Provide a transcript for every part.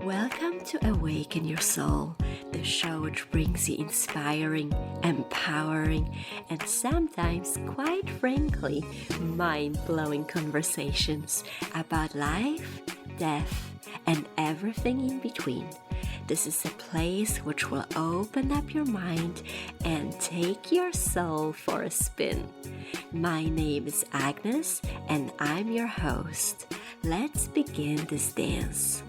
Welcome to Awaken Your Soul, the show which brings you inspiring, empowering, and sometimes, quite frankly, mind-blowing conversations about life, death, and everything in between. This is a place which will open up your mind and take your soul for a spin. My name is Agnes, and I'm your host. Let's begin this dance.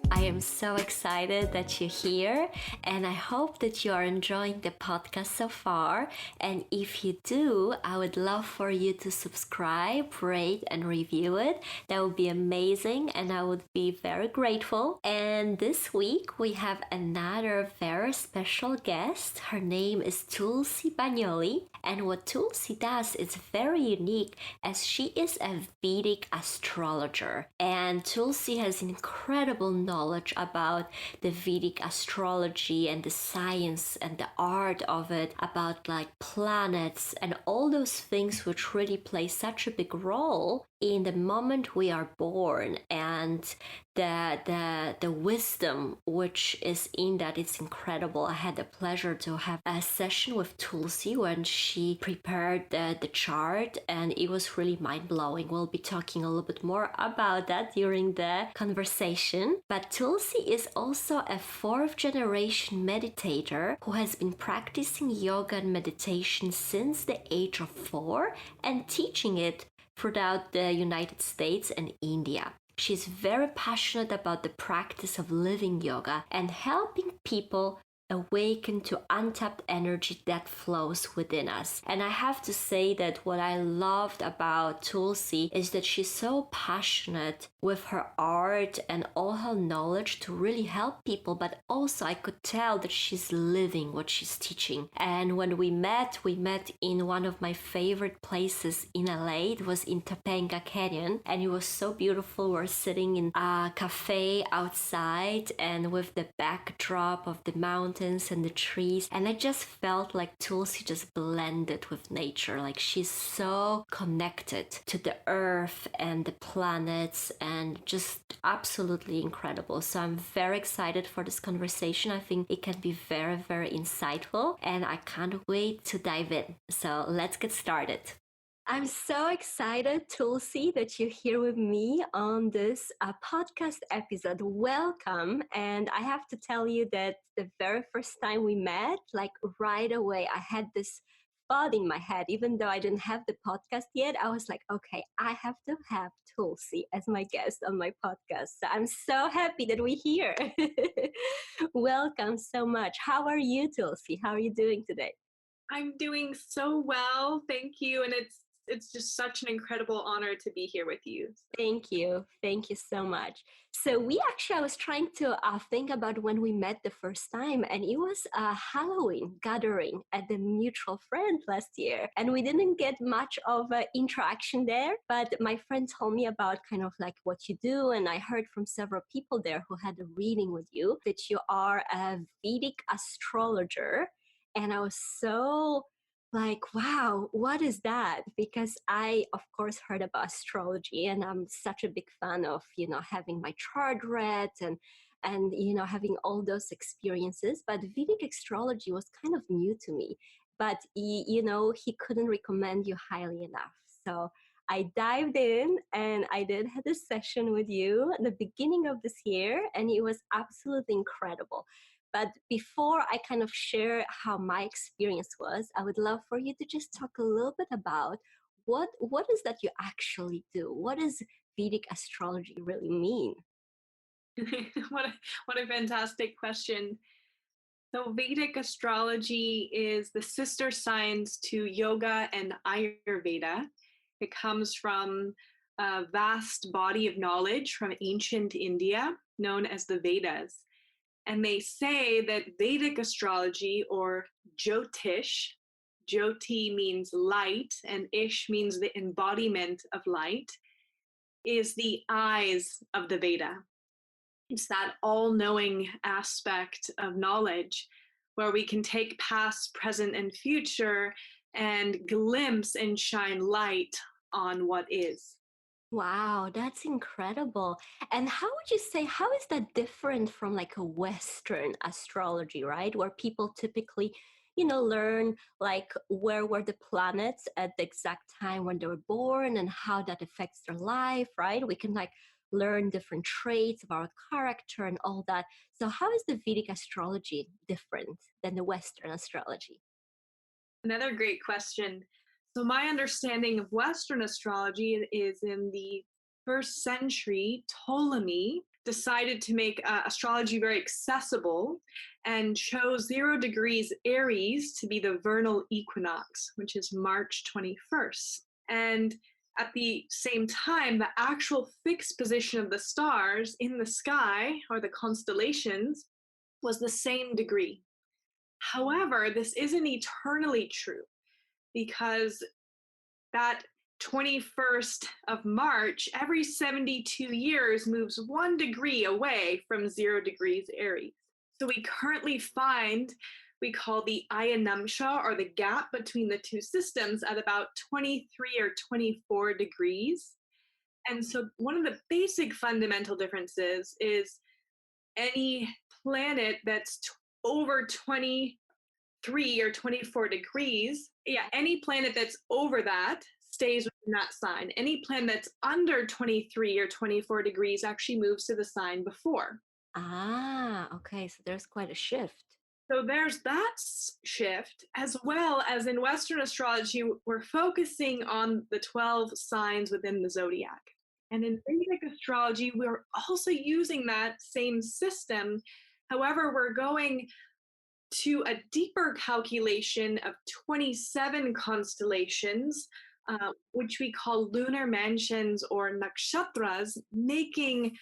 I am so excited that you're here, and I hope that you are enjoying the podcast so far. And if you do, I would love for you to subscribe, rate, and review it. That would be amazing, and I would be very grateful. And this week, we have another very special guest. Her name is Tulsi Bagnoli, and what Tulsi does is very unique, as she is a Vedic astrologer. And Tulsi has incredible knowledge about the Vedic astrology and the science and the art of it, about like planets and all those things which really play such a big role in the moment we are born, and the wisdom which is in that. It's incredible. I had the pleasure to have a session with Tulsi when she prepared the chart, and it was really mind-blowing. We'll be talking a little bit more about that during the conversation. But Tulsi is also a fourth-generation meditator who has been practicing yoga and meditation since the age of 4 and teaching it throughout the United States and India. She's very passionate about the practice of living yoga and helping people awaken to untapped energy that flows within us. And I have to say that what I loved about Tulsi is that she's so passionate with her art and all her knowledge to really help people, but also I could tell that she's living what she's teaching. And when we met in one of my favorite places in LA. It was in Topanga Canyon, and it was so beautiful. We're sitting in a cafe outside and with the backdrop of the mountains and the trees, and I just felt like Tulsi just blended with nature. Like she's so connected to the earth and the planets, and just absolutely incredible. So I'm very excited for this conversation. I think it can be very, very insightful, and I can't wait to dive in. So let's get started. I'm so excited, Tulsi, that you're here with me on this podcast episode. Welcome. And I have to tell you that the very first time we met, like right away, I had this thought in my head. Even though I didn't have the podcast yet, I was like, okay, I have to have Tulsi as my guest on my podcast. So I'm so happy that we're here. Welcome so much. How are you, Tulsi? How are you doing today? I'm doing so well, thank you, and it's just such an incredible honor to be here with you. Thank you so much. So I was trying to think about when we met the first time, and it was a Halloween gathering at the mutual friend last year, and we didn't get much of interaction there, but my friend told me about kind of like what you do, and I heard from several people there who had a reading with you that you are a Vedic astrologer. And I was so like, wow, what is that? Because I, of course, heard about astrology, and I'm such a big fan of, having my chart read and having all those experiences. But Vedic astrology was kind of new to me. But he couldn't recommend you highly enough. So I dived in, and I did have a session with you at the beginning of this year, and it was absolutely incredible. But before I kind of share how my experience was, I would love for you to just talk a little bit about what is that you actually do? What does Vedic astrology really mean? What a fantastic question. So Vedic astrology is the sister science to yoga and Ayurveda. It comes from a vast body of knowledge from ancient India known as the Vedas. And they say that Vedic astrology, or Jyotish, Jyoti means light, and Ish means the embodiment of light, is the eyes of the Veda. It's that all-knowing aspect of knowledge where we can take past, present, and future and glimpse and shine light on what is. Wow, that's incredible. And how would you say, how is that different from like a Western astrology, right? Where people typically, learn like where were the planets at the exact time when they were born and how that affects their life, right? We can like learn different traits of our character and all that. So how is the Vedic astrology different than the Western astrology? Another great question. So, my understanding of Western astrology is in the first century, Ptolemy decided to make astrology very accessible and chose 0 degrees Aries to be the vernal equinox, which is March 21st. And at the same time, the actual fixed position of the stars in the sky or the constellations was the same degree. However, this isn't eternally true because that 21st of March, every 72 years, moves 1 degree away from 0 degrees Aries. So we currently find, we call the ayanamsha, or the gap between the two systems, at about 23 or 24 degrees. And so one of the basic fundamental differences is any planet that's over 23 or 24 degrees, yeah, any planet that's over that stays within that sign. Any planet that's under 23 or 24 degrees actually moves to the sign before. Ah, okay. So there's quite a shift. So there's that shift, as well as in Western astrology, we're focusing on the 12 signs within the zodiac. And in Vedic astrology, we're also using that same system. However, we're going to a deeper calculation of 27 constellations, which we call lunar mansions or nakshatras, making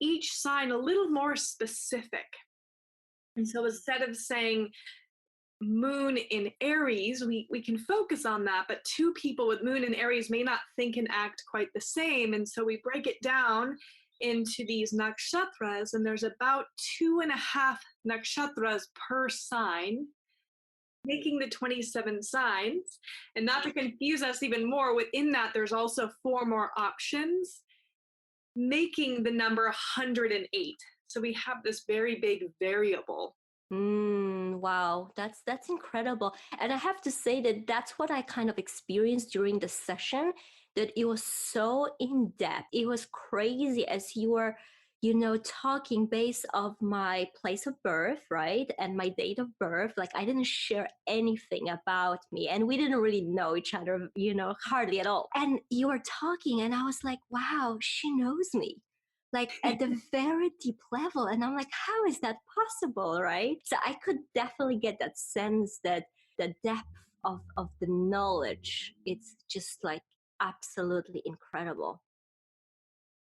each sign a little more specific. And so instead of saying moon in Aries, we can focus on that, but two people with moon in Aries may not think and act quite the same. And so we break it down into these nakshatras, and there's about 2.5 nakshatras per sign, making the 27 signs. And not to confuse us even more, within that, there's also 4 more options, making the number 108. So we have this very big variable. Wow, that's incredible. And I have to say that that's what I kind of experienced during the session, that it was so in depth. It was crazy as you were, talking based of my place of birth, right? And my date of birth. Like I didn't share anything about me and we didn't really know each other, hardly at all. And you were talking and I was like, wow, she knows me like at the very deep level. And I'm like, how is that possible? Right. So I could definitely get that sense that the depth of the knowledge, it's just like absolutely incredible.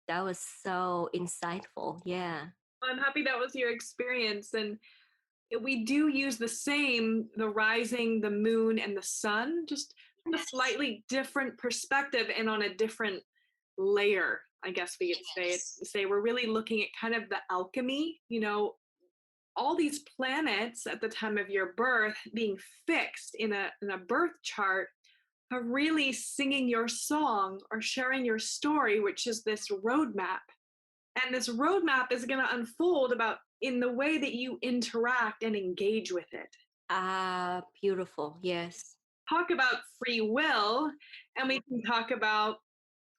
That was so insightful. Yeah. I'm happy that was your experience. And we do use the rising, the moon, and the sun, just from a slightly different perspective and on a different layer, I guess we could say. We're really looking at kind of the alchemy, all these planets at the time of your birth being fixed in a birth chart are really singing your song or sharing your story, which is this roadmap. And this roadmap is going to unfold about in the way that you interact and engage with it. Ah, beautiful. Yes. Talk about free will, and we can talk about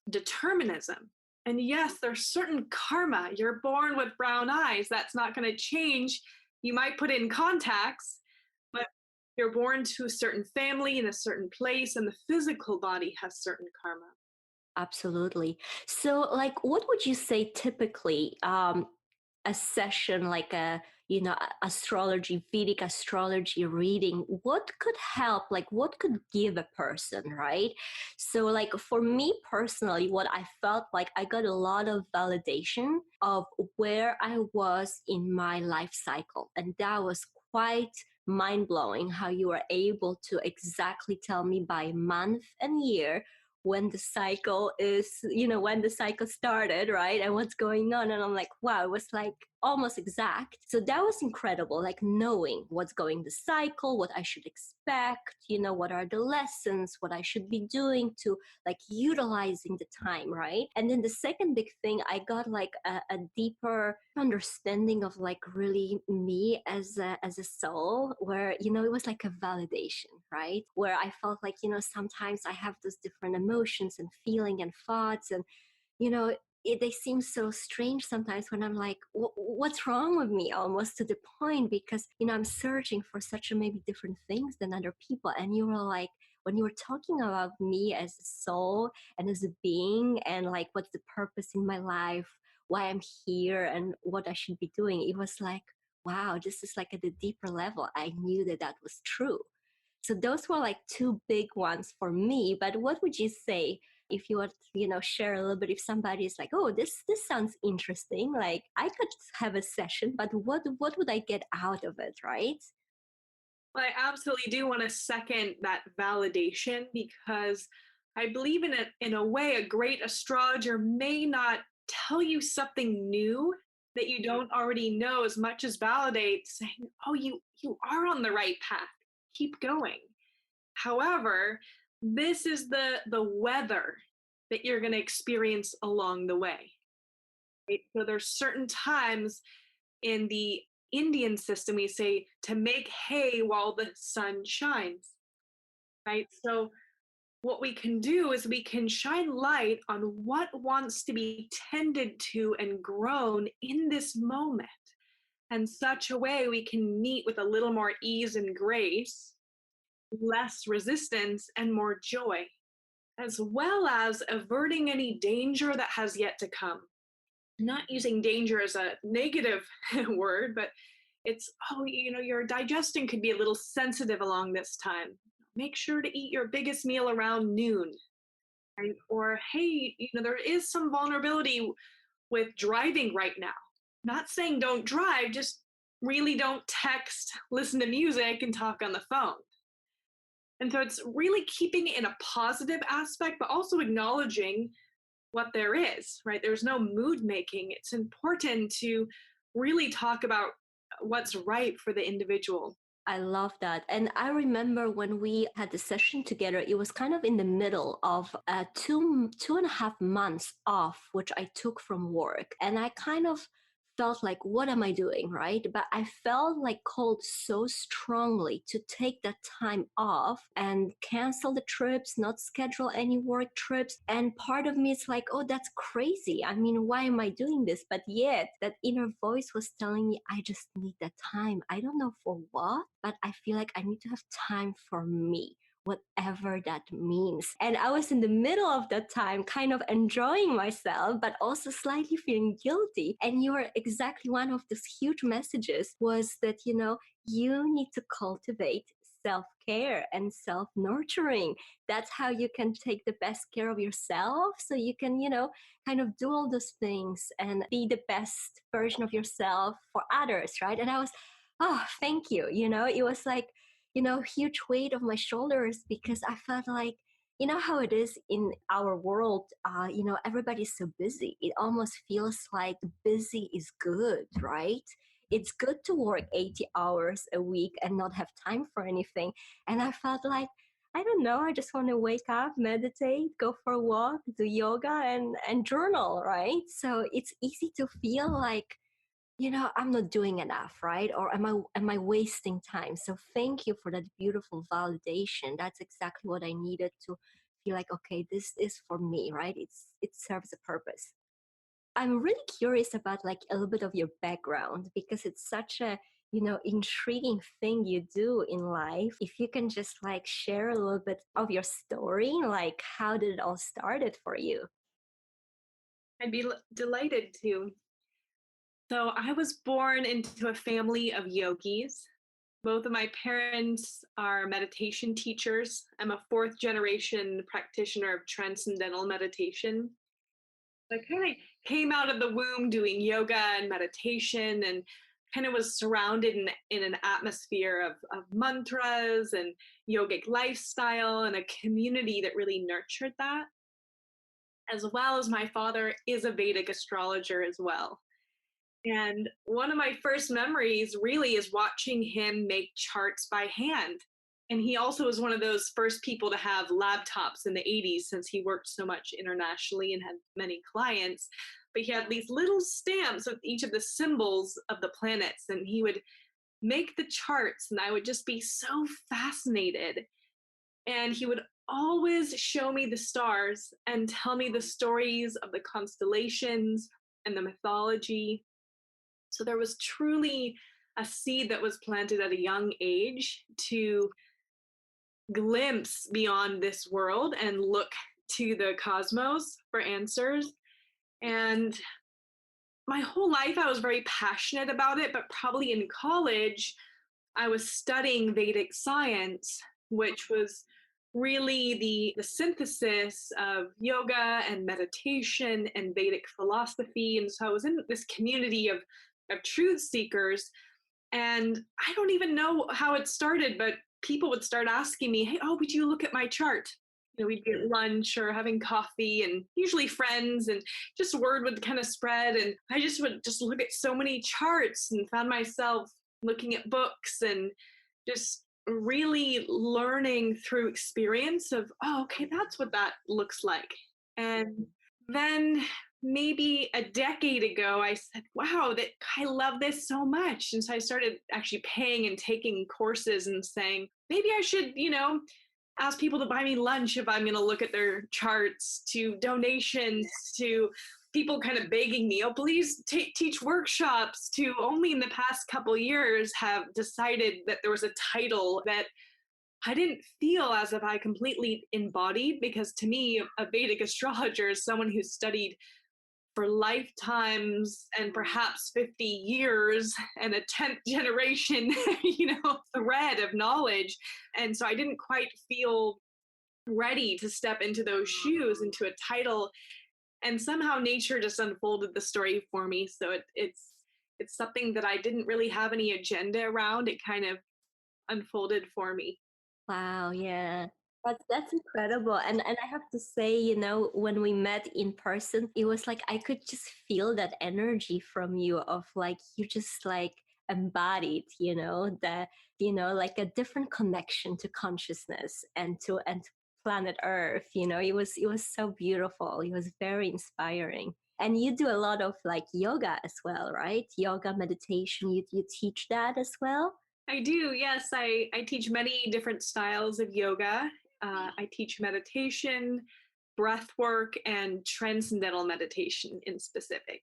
determinism. And yes, there's certain karma. You're born with brown eyes. That's not going to change. You might put in contacts, but you're born to a certain family in a certain place, and the physical body has certain karma. Absolutely. So, like, what would you say typically a session like astrology, Vedic astrology reading, what could help, like what could give a person, right? So like for me personally, what I felt like I got a lot of validation of where I was in my life cycle, and that was quite mind-blowing how you were able to exactly tell me by month and year when the cycle is, when the cycle started, right? And what's going on. And I'm like, wow, it was like almost exact. So that was incredible, like knowing what's going the cycle, what I should expect, what are the lessons, what I should be doing to like utilizing the time, right? And then the second big thing, I got like a deeper understanding of like really me as a soul, where it was like a validation, right? Where I felt like sometimes I have those different emotions and feeling and thoughts, and you know they seem so strange sometimes when I'm like, what's wrong with me, almost to the point, because I'm searching for such a maybe different things than other people. And you were like, when you were talking about me as a soul and as a being, and like what's the purpose in my life, why I'm here and what I should be doing, it was like, wow, this is like at a deeper level. I knew that that was true. So those were like two big ones for me. But what would you say if you would, share a little bit, if somebody is like, oh, this sounds interesting, like I could have a session, but what would I get out of it, right? Well, I absolutely do want to second that validation, because I believe in a way, a great astrologer may not tell you something new that you don't already know, as much as validate, saying, oh, you are on the right path. Keep going. However, this is the weather that you're going to experience along the way. Right? So there's certain times in the Indian system we say to make hay while the sun shines, right? So what we can do is we can shine light on what wants to be tended to and grown in this moment. And such a way we can meet with a little more ease and grace, less resistance, and more joy, as well as averting any danger that has yet to come. Not using danger as a negative word, but it's, oh, your digestion could be a little sensitive along this time. Make sure to eat your biggest meal around noon. Right? Or, hey, there is some vulnerability with driving right now. Not saying don't drive, just really don't text, listen to music, and talk on the phone. And so it's really keeping it in a positive aspect, but also acknowledging what there is, right? There's no mood making. It's important to really talk about what's right for the individual. I love that. And I remember when we had the session together, it was kind of in the middle of 2.5 months off, which I took from work. And I kind of felt like, what am I doing? Right. But I felt like called so strongly to take that time off and cancel the trips, not schedule any work trips. And part of me is like, oh, that's crazy. I mean, why am I doing this? But yet that inner voice was telling me, I just need that time. I don't know for what, but I feel like I need to have time for me, whatever that means. And I was in the middle of that time, kind of enjoying myself, but also slightly feeling guilty. And you were exactly one of those huge messages was that, you need to cultivate self-care and self-nurturing. That's how you can take the best care of yourself. So you can, kind of do all those things and be the best version of yourself for others, right? And I was, oh, thank you. It was like, huge weight of my shoulders, because I felt like, how it is in our world, everybody's so busy. It almost feels like busy is good, right? It's good to work 80 hours a week and not have time for anything. And I felt like, I don't know, I just want to wake up, meditate, go for a walk, do yoga and journal, right? So it's easy to feel like, I'm not doing enough, right? Or am I wasting time? So thank you for that beautiful validation. That's exactly what I needed to feel like, okay, this is for me, right? It serves a purpose. I'm really curious about like a little bit of your background, because it's such a, intriguing thing you do in life. If you can just like share a little bit of your story, like how did it all started for you? I'd be delighted to. So I was born into a family of yogis. Both of my parents are meditation teachers. I'm a fourth generation practitioner of Transcendental Meditation. I kind of came out of the womb doing yoga and meditation, and kind of was surrounded in an atmosphere of mantras and yogic lifestyle and a community that really nurtured that. As well as my father is a Vedic astrologer as well. And one of my first memories really is watching him make charts by hand. And he also was one of those first people to have laptops in the 80s since he worked so much internationally and had many clients. But he had these little stamps with each of the symbols of the planets, and he would make the charts, and I would just be so fascinated. And he would always show me the stars and tell me the stories of the constellations and the mythology. So there was truly a seed that was planted at a young age to glimpse beyond this world and look to the cosmos for answers. And my whole life, I was very passionate about it, but probably in college, I was studying Vedic science, which was really the synthesis of yoga and meditation and Vedic philosophy. And so I was in this community of truth seekers. And I don't even know how it started, but people would start asking me, hey, oh, would you look at my chart? You know, we'd get lunch or having coffee, and usually friends, and just word would kind of spread. And I just would just look at so many charts and found myself looking at books and just really learning through experience of, oh, okay, that's what that looks like. And then maybe a decade ago, I said, wow, that I love this so much. And so I started actually paying and taking courses and saying, maybe I should, ask people to buy me lunch if I'm going to look at their charts, to donations, to people kind of begging me, oh, please teach workshops, to only in the past couple years have decided that there was a title that I didn't feel as if I completely embodied, because to me, a Vedic astrologer is someone who's studied for lifetimes and perhaps 50 years and a 10th generation, thread of knowledge. And so I didn't quite feel ready to step into those shoes, into a title. And somehow nature just unfolded the story for me. So it's something that I didn't really have any agenda around. It kind of unfolded for me. Wow, yeah. That's incredible. And I have to say, when we met in person, it was like I could just feel that energy from you of like you just like embodied, that, like a different connection to consciousness and to planet Earth. It was so beautiful. It was very inspiring. And you do a lot of like yoga as well, right? Yoga, meditation. You teach that as well? I do, yes. I teach many different styles of yoga. I teach meditation, breath work, and transcendental meditation in specific.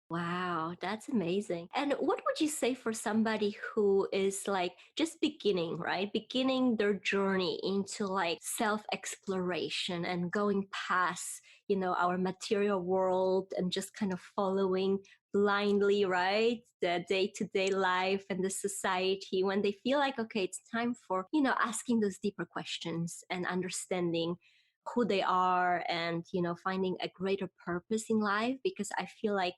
Wow, that's amazing. And what would you say for somebody who is like just beginning, right? Beginning their journey into like self exploration and going past, our material world and just kind of following blindly, right? The day to day life and the society when they feel like, okay, it's time for, asking those deeper questions and understanding who they are and, finding a greater purpose in life. Because I feel like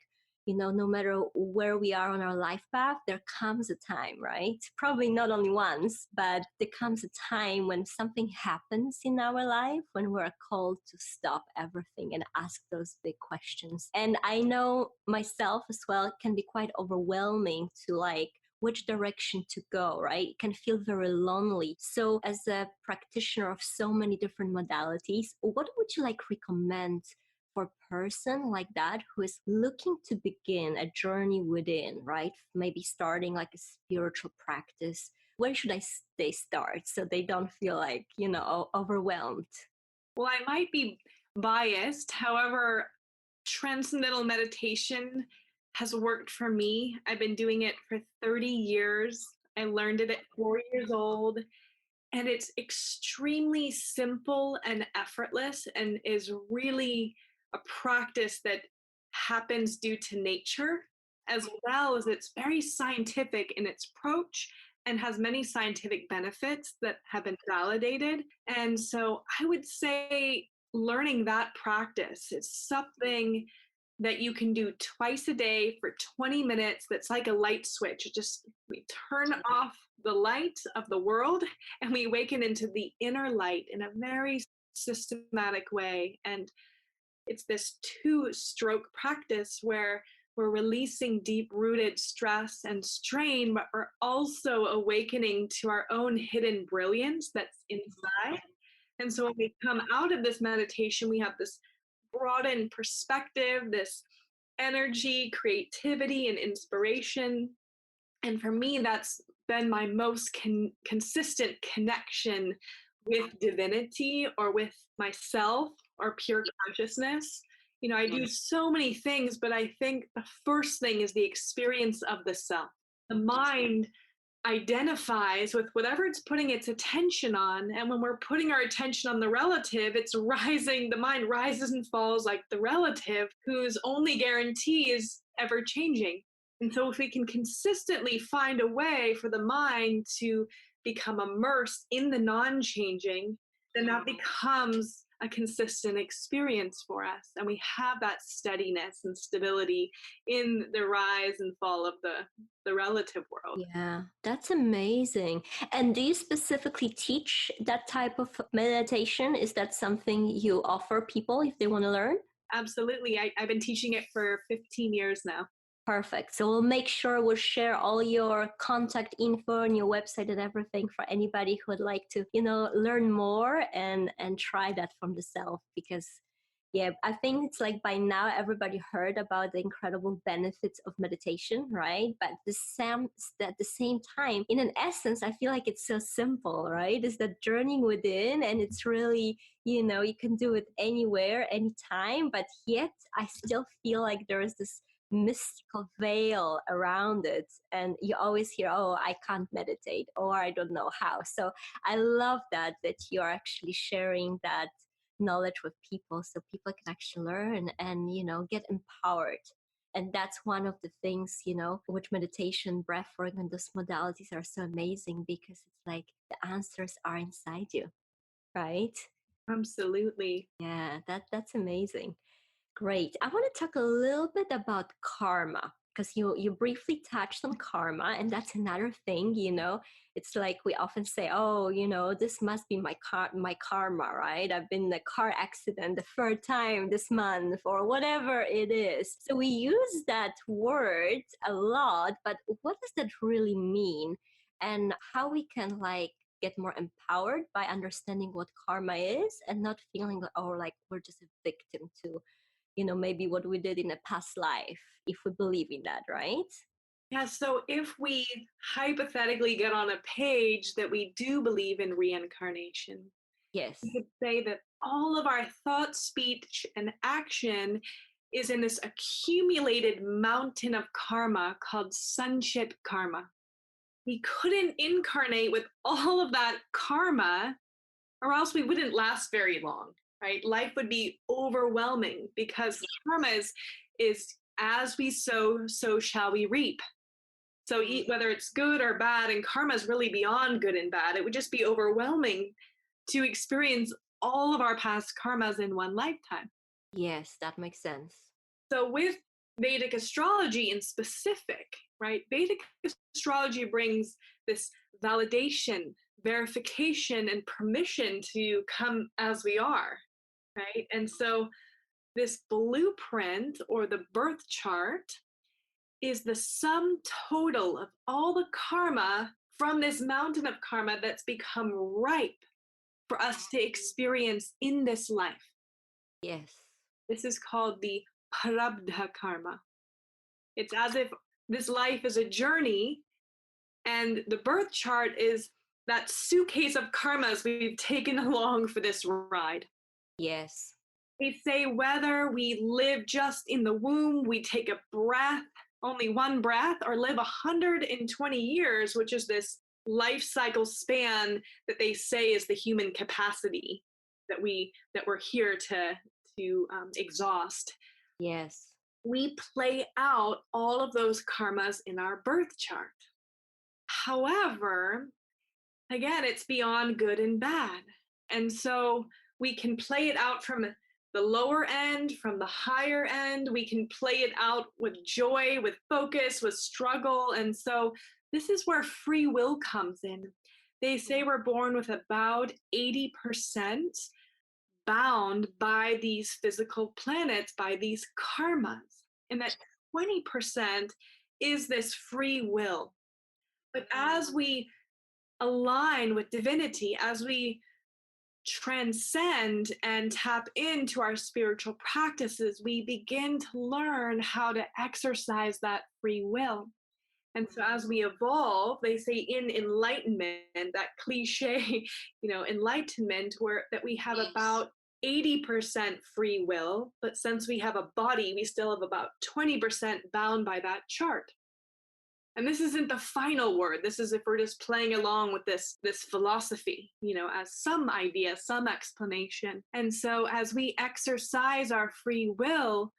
no matter where we are on our life path, there comes a time, right? Probably not only once, but there comes a time when something happens in our life when we're called to stop everything and ask those big questions. And I know myself as well, it can be quite overwhelming to like, which direction to go, right? It can feel very lonely. So, as a practitioner of so many different modalities, what would you like recommend for a person like that who is looking to begin a journey within, right? Maybe starting like a spiritual practice. Where should they start so they don't feel like, overwhelmed? Well, I might be biased. However, transcendental meditation has worked for me. I've been doing it for 30 years. I learned it at 4 years old, and it's extremely simple and effortless and is really a practice that happens due to nature, as well as it's very scientific in its approach and has many scientific benefits that have been validated. And so I would say learning that practice is something that you can do twice a day for 20 minutes. That's like a light switch. We turn off the light of the world and we awaken into the inner light in a very systematic way. And it's this two stroke practice where we're releasing deep-rooted stress and strain, but we're also awakening to our own hidden brilliance that's inside. And so when we come out of this meditation, we have this broadened perspective, this energy, creativity, and inspiration. And for me, that's been my most consistent connection with divinity or with myself or pure consciousness. You know, I do so many things, but I think the first thing is the experience of the self. The mind identifies with whatever it's putting its attention on. And when we're putting our attention on the relative, it's rising, the mind rises and falls like the relative, whose only guarantee is ever changing. And so, if we can consistently find a way for the mind to become immersed in the non changing, then that becomes a consistent experience for us. And we have that steadiness and stability in the rise and fall of the relative world. Yeah, that's amazing. And do you specifically teach that type of meditation? Is that something you offer people if they want to learn? Absolutely. I've been teaching it for 15 years now. Perfect. So we'll make sure we'll share all your contact info and your website and everything for anybody who would like to, learn more and try that from the self. Because yeah, I think it's like by now everybody heard about the incredible benefits of meditation, right? But at the same time, in an essence, I feel like it's so simple, right? It's that journeying within, and it's really, you can do it anywhere, anytime. But yet, I still feel like there is this mystical veil around it, and you always hear, oh, I can't meditate, or I don't know how. So I love that you're actually sharing that knowledge with people, so people can actually learn and get empowered. And that's one of the things, which meditation, breathwork, and those modalities are so amazing, because it's like the answers are inside you, right? Absolutely. Yeah, that's amazing. Great. I want to talk a little bit about karma, because you briefly touched on karma, and that's another thing. It's like we often say, oh, this must be my karma, right? I've been in a car accident the third time this month, or whatever it is. So we use that word a lot, but what does that really mean, and how we can get more empowered by understanding what karma is, and not feeling like we're just a victim to maybe what we did in a past life, if we believe in that, right? Yeah, so if we hypothetically get on a page that we do believe in reincarnation, Yes. we could say that all of our thought, speech, and action is in this accumulated mountain of karma called sunchit karma. We couldn't incarnate with all of that karma, or else we wouldn't last very long, right? Life would be overwhelming, because karma is as we sow, so shall we reap. So whether it's good or bad, and karma is really beyond good and bad, it would just be overwhelming to experience all of our past karmas in one lifetime. Yes, that makes sense. So with Vedic astrology in specific, right? Vedic astrology brings this validation, verification, and permission to come as we are, right? And so this blueprint, or the birth chart, is the sum total of all the karma from this mountain of karma that's become ripe for us to experience in this life. Yes. This is called the prarabdha karma. It's as if this life is a journey, and the birth chart is that suitcase of karmas we've taken along for this ride. Yes. They say whether we live just in the womb, we take a breath, only one breath, or live 120 years, which is this life cycle span that they say is the human capacity that we're here to exhaust. Yes. We play out all of those karmas in our birth chart. However, again, it's beyond good and bad. And so we can play it out from the lower end, from the higher end. We can play it out with joy, with focus, with struggle. And so this is where free will comes in. They say we're born with about 80% bound by these physical planets, by these karmas. And that 20% is this free will. But as we align with divinity, as we transcend and tap into our spiritual practices, we begin to learn how to exercise that free will. And so as we evolve, they say in enlightenment, that cliche, enlightenment, where that we have about 80% free will, but since we have a body, we still have about 20% bound by that chart. And this isn't the final word. This is if we're just playing along with this philosophy, as some idea, some explanation. And so as we exercise our free will,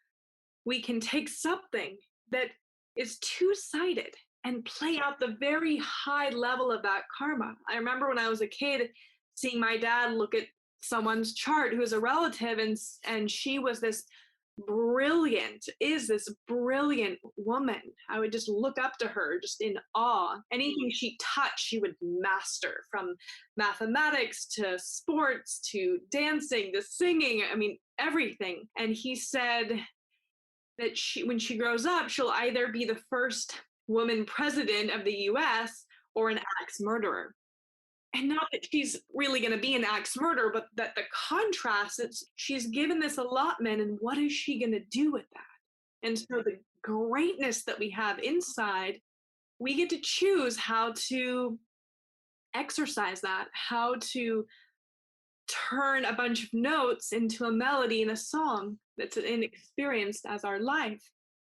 we can take something that is two-sided and play out the very high level of that karma. I remember when I was a kid seeing my dad look at someone's chart who was a relative, and she was this brilliant woman. I would just look up to her just in awe. Anything she touched, she would master, from mathematics to sports to dancing to singing. I mean, everything. And he said that when she grows up, she'll either be the first woman president of the US or an axe murderer. And not that she's really going to be an axe murderer, but that the contrast, she's given this allotment, and what is she going to do with that? And so the greatness that we have inside, we get to choose how to exercise that, how to turn a bunch of notes into a melody and a song that's inexperienced as our life.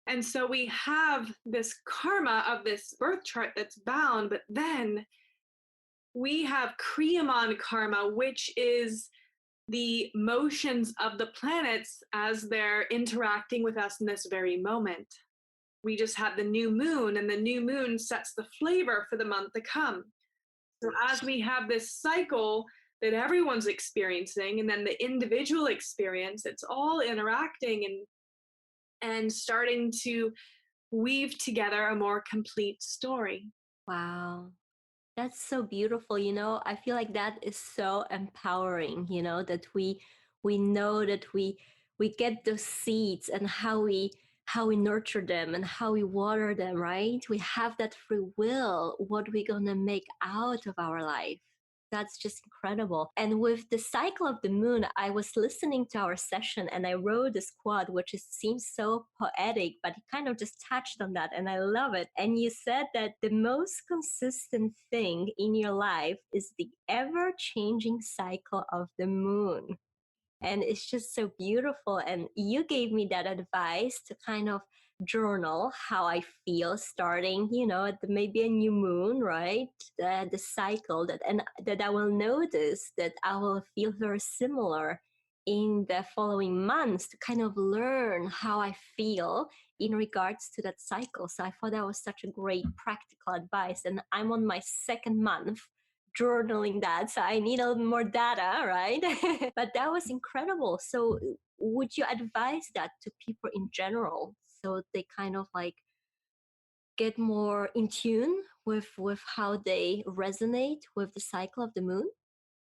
And so we have this karma of this birth chart that's bound, but then we have Kriyaman karma, which is the motions of the planets as they're interacting with us in this very moment. We just have the new moon, and the new moon sets the flavor for the month to come. So as we have this cycle that everyone's experiencing, and then the individual experience, it's all interacting and starting to weave together a more complete story. Wow. That's so beautiful. I feel like that is so empowering, that we know that we get those seeds, and how we nurture them and how we water them, right? We have that free will, what we're gonna make out of our life. That's just incredible. And with the cycle of the moon, I was listening to our session and I wrote this quote, which seems so poetic, but he kind of just touched on that and I love it. And you said that the most consistent thing in your life is the ever changing cycle of the moon. And it's just so beautiful. And you gave me that advice to kind of journal how I feel starting, at maybe a new moon, right? The cycle that I will notice that I will feel very similar in the following months, to kind of learn how I feel in regards to that cycle. So I thought that was such a great practical advice. And I'm on my second month journaling that, so I need a little more data, right? But that was incredible. So would you advise that to people in general, so they kind of like get more in tune with how they resonate with the cycle of the moon?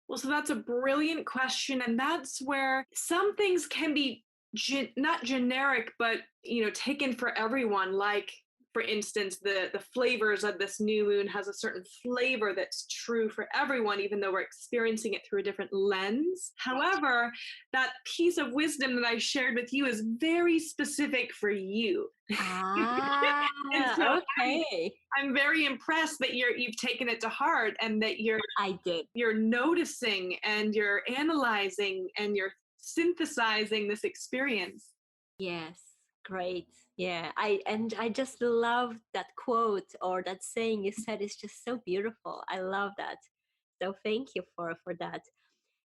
Well, so that's a brilliant question. And that's where some things can be not generic, but, taken for everyone. Like, for instance, the flavors of this new moon has a certain flavor that's true for everyone, even though we're experiencing it through a different lens. However, that piece of wisdom that I shared with you is very specific for you. Ah, And so okay. I'm very impressed that you've taken it to heart, and that I did. you're noticing and you're analyzing and you're synthesizing this experience. Yes, great. Yeah, I just love that quote or that saying you said. Is just so beautiful. I love that. So thank you for that.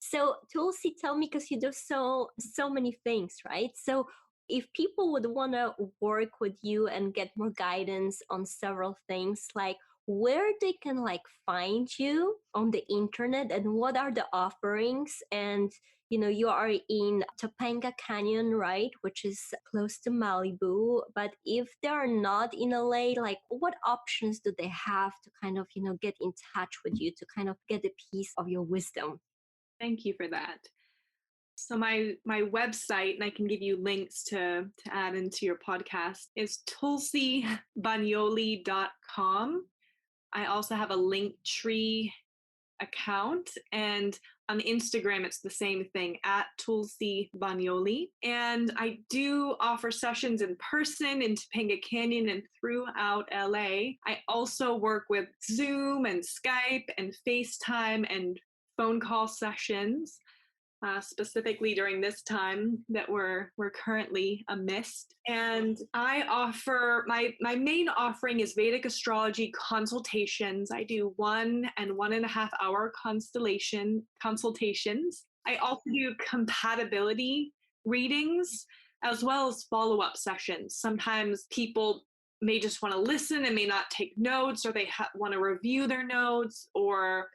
So Tulsi, tell me, because you do so many things, right? So if people would want to work with you and get more guidance on several things, like where they can like find you on the internet, and what are the offerings? And you are in Topanga Canyon, right, which is close to Malibu. But if they're not in LA, like what options do they have to kind of get in touch with you, to kind of get a piece of your wisdom? Thank you for that. So my website, and I can give you links to add into your podcast, is tulsibagnoli.com. I also have a link tree account, and on Instagram it's the same thing, at Tulsi Bagnoli. And I do offer sessions in person in Topanga Canyon and throughout LA. I also work with Zoom and Skype and FaceTime and phone call sessions. Specifically during this time that we're currently amidst. And I offer my main offering is Vedic Astrology consultations. I do 1 and 1.5 hour consultations. I also do compatibility readings as well as follow-up sessions. Sometimes people may just want to listen and may not take notes, or they want to review their notes, or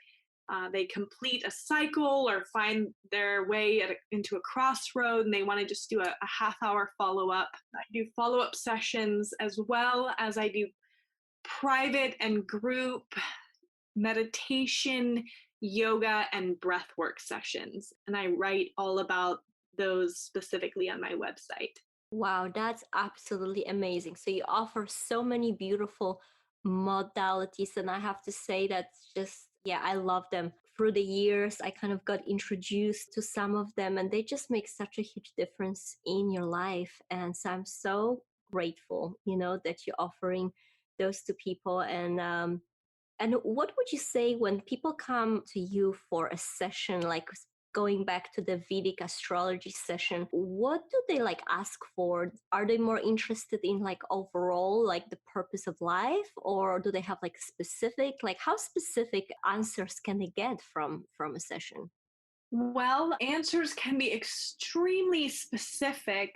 they complete a cycle or find their way into a crossroad and they want to just do a half-hour follow-up. I do follow-up sessions as well as I do private and group meditation, yoga, and breathwork sessions. And I write all about those specifically on my website. Wow, that's absolutely amazing. So you offer so many beautiful modalities, and I have to say that's just, yeah, I love them. Through the years, I kind of got introduced to some of them, and they just make such a huge difference in your life. And so I'm so grateful, that you're offering those to people. And what would you say when people come to you for a session, like going back to the Vedic astrology session, what do they like ask for? Are they more interested in like overall, like the purpose of life, or do they have like specific, like how specific answers can they get from a session? Well, answers can be extremely specific.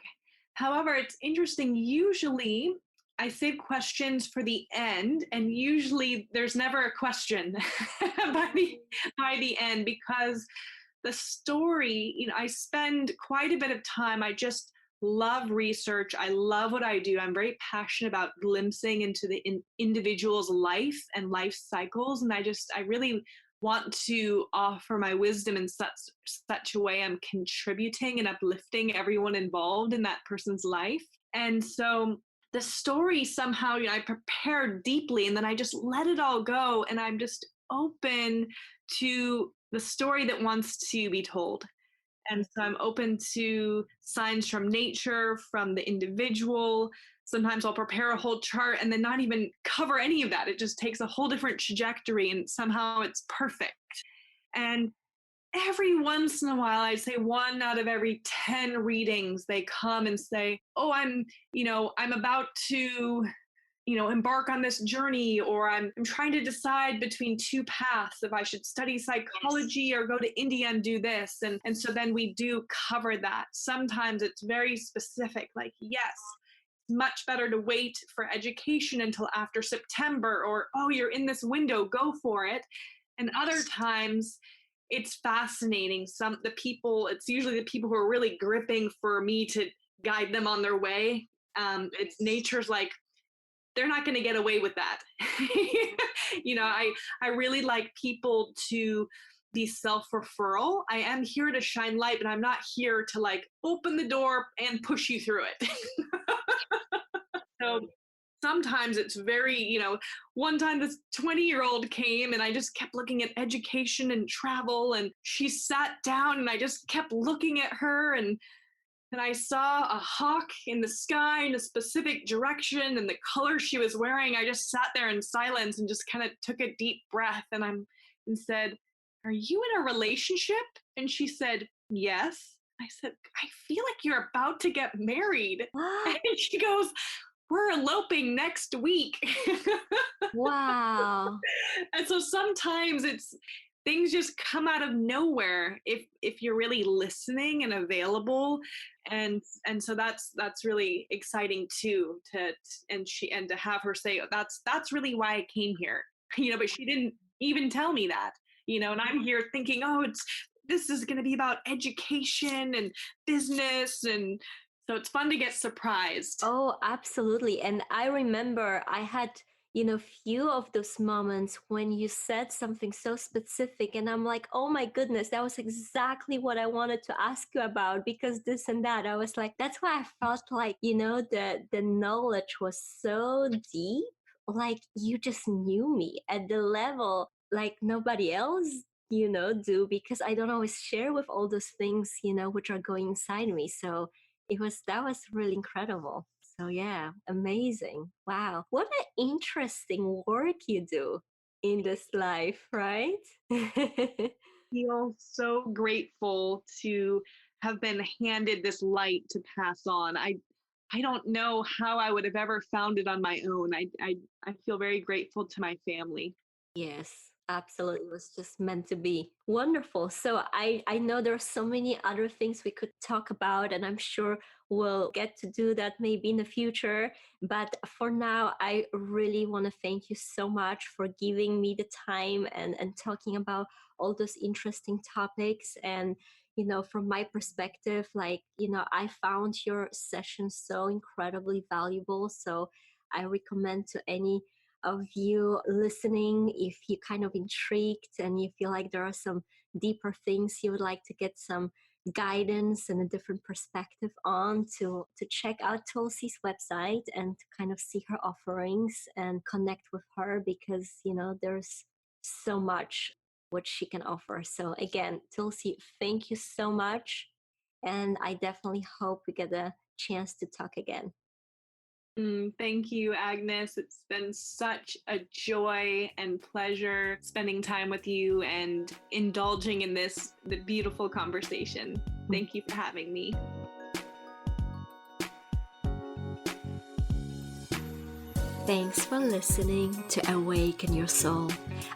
However, it's interesting. Usually, I save questions for the end, and usually there's never a question by the end, because the story, I spend quite a bit of time. I just love research. I love what I do. I'm very passionate about glimpsing into the individual's life and life cycles, and I really want to offer my wisdom in such a way I'm contributing and uplifting everyone involved in that person's life. And so the story somehow, I prepare deeply and then I just let it all go, and I'm just open to the story that wants to be told. And so I'm open to signs from nature, from the individual. Sometimes I'll prepare a whole chart and then not even cover any of that. It just takes a whole different trajectory and somehow it's perfect. And every once in a while, I'd say 1 out of every 10 readings, they come and say, "Oh, I'm about to embark on this journey," or I'm trying to decide between 2 paths, if I should study psychology or go to India and do this. And so then we do cover that. Sometimes it's very specific, like, yes, it's much better to wait for education until after September, or, oh, you're in this window, go for it. And other times it's fascinating. It's usually the people who are really gripping for me to guide them on their way. It's nature's like, they're not going to get away with that. I really like people to be self-referral. I am here to shine light, but I'm not here to like open the door and push you through it. So sometimes it's very, one time this 20-year-old came and I just kept looking at education and travel, and she sat down and I just kept looking at her, and I saw a hawk in the sky in a specific direction, and the color she was wearing, I just sat there in silence and just kind of took a deep breath and said, "Are you in a relationship?" And she said, "Yes." I said, "I feel like you're about to get married." What? And she goes, "We're eloping next week." Wow. And so sometimes things just come out of nowhere if you're really listening and available. And so that's really exciting too, to have her say, that's really why I came here. But she didn't even tell me that. And I'm here thinking, oh, this is going to be about education and business, and so it's fun to get surprised. Oh, absolutely. And I remember I had, few of those moments when you said something so specific, and I'm like, oh my goodness, that was exactly what I wanted to ask you about, because this and that. I was like, that's why I felt like, the knowledge was so deep, like you just knew me at the level like nobody else do, because I don't always share with all those things which are going inside me. So that was really incredible. So yeah, amazing. Wow, what an interesting work you do in this life, right? Feel so grateful to have been handed this light to pass on. I don't know how I would have ever found it on my own. I feel very grateful to my family. Yes, absolutely. It was just meant to be. Wonderful. So I know there are so many other things we could talk about, and I'm sure we'll get to do that maybe in the future. But for now, I really want to thank you so much for giving me the time and talking about all those interesting topics. And from my perspective, like, I found your session so incredibly valuable. So I recommend to any of you listening, if you kind of intrigued and you feel like there are some deeper things you would like to get some guidance and a different perspective on, to check out Tulsi's website and to kind of see her offerings and connect with her, because there's so much what she can offer. So again, Tulsi, thank you so much, and I definitely hope we get a chance to talk again. Thank you, Agnes. It's been such a joy and pleasure spending time with you and indulging in the beautiful conversation. Thank you for having me. Thanks for listening to Awaken Your Soul.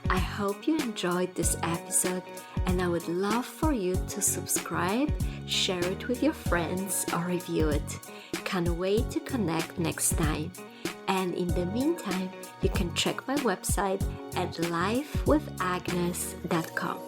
I hope you enjoyed this episode, and I would love for you to subscribe, share it with your friends, or review it. Can't wait to connect next time. And in the meantime, you can check my website at lifewithagnes.com.